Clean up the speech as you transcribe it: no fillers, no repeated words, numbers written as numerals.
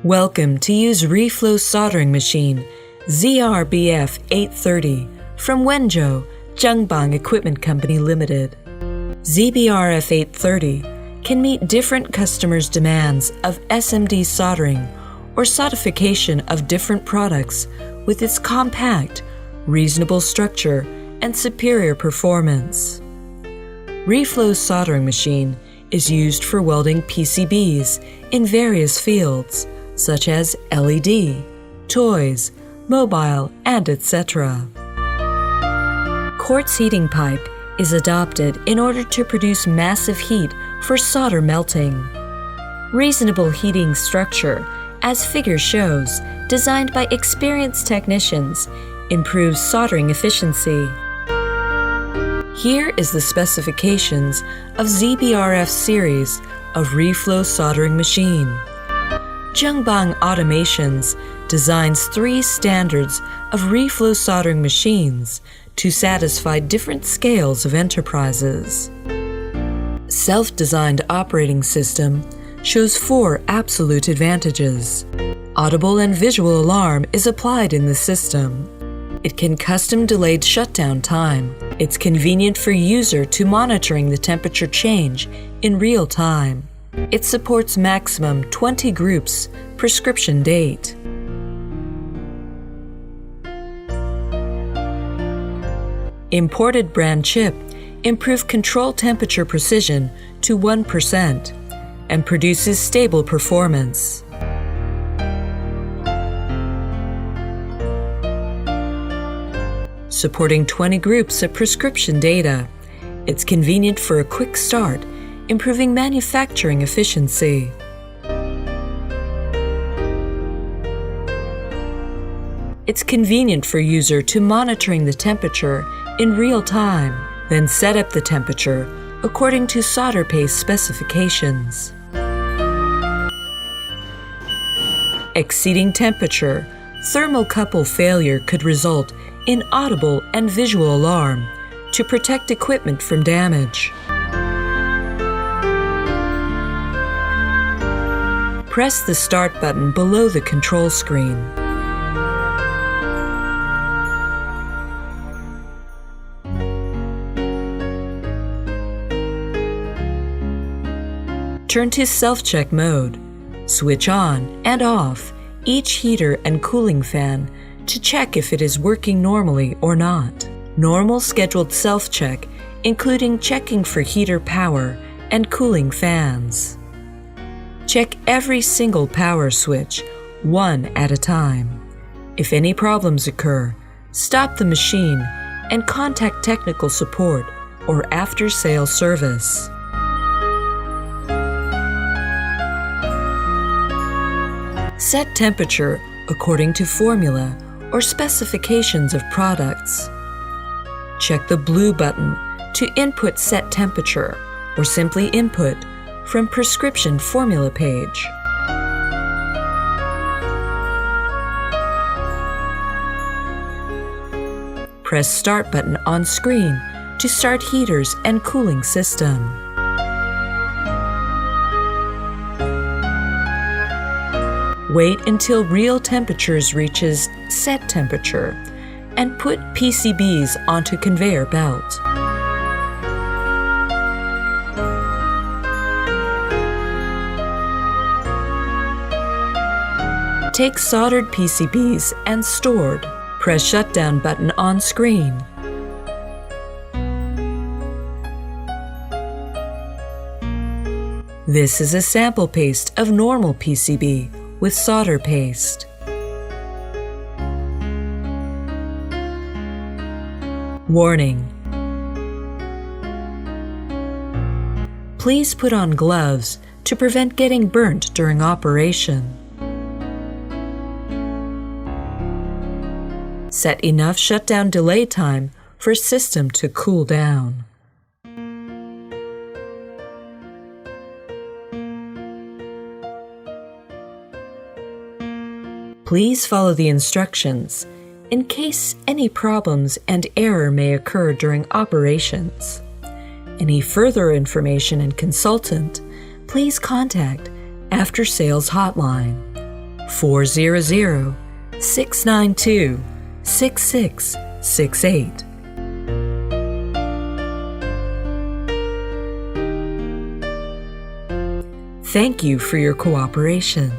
Welcome to use Reflow Soldering Machine ZBRF830 from Wenzhou, Zhengbang Equipment Company Limited. ZBRF830 can meet different customers' demands of SMT soldering or solidification of different products with its compact, reasonable structure, and superior performance. Reflow Soldering Machine is used for welding PCBs in various fields, such as LED, toys, mobile, and etc. Quartz heating pipe is adopted in order to produce massive heat for solder melting. Reasonable heating structure, as figure shows, designed by experienced technicians, improves soldering efficiency. Here is the specifications of ZBRF series of Reflow Soldering Machine. Zhengbang Automations designs 3 standards of reflow soldering machines to satisfy different scales of enterprises. Self-designed operating system shows 4 absolute advantages. Audible and visual alarm is applied in the system. It can custom delayed shutdown time. It's convenient for user to monitoring the temperature change in real time. It supports maximum 20 groups prescription date. Imported brand chip improve control temperature precision to 1% and produces stable performance. Supporting 20 groups of prescription data, it's convenient for a quick start, improving manufacturing efficiency. It's convenient for user to monitoring the temperature in real time, then set up the temperature according to solder paste specifications. Exceeding temperature, thermocouple failure could result in audible and visual alarm to protect equipment from damage. Press the Start button below the control screen. Turn to self-check mode. Switch on and off each heater and cooling fan to check if it is working normally or not. Normal scheduled self-check, including checking for heater power and cooling fans. Check every single power switch, one at a time. If any problems occur, stop the machine and contact technical support or after-sales service. Set temperature according to formula or specifications of products. Check the blue button to input set temperature or simply input from prescription formula page. Press Start button on screen to start heaters and cooling system. Wait until real temperatures reaches set temperature and put PCBs onto conveyor belt. Take soldered PCBs and stored. Press Shutdown button on screen. This is a sample paste of normal PCB with solder paste. Warning: please put on gloves to prevent getting burnt during operation. Set enough shutdown delay time for system to cool down. Please follow the instructions in case any problems and error may occur during operations. Any further information and consultant, please contact After Sales Hotline. 400-692-6668. Thank you for your cooperation.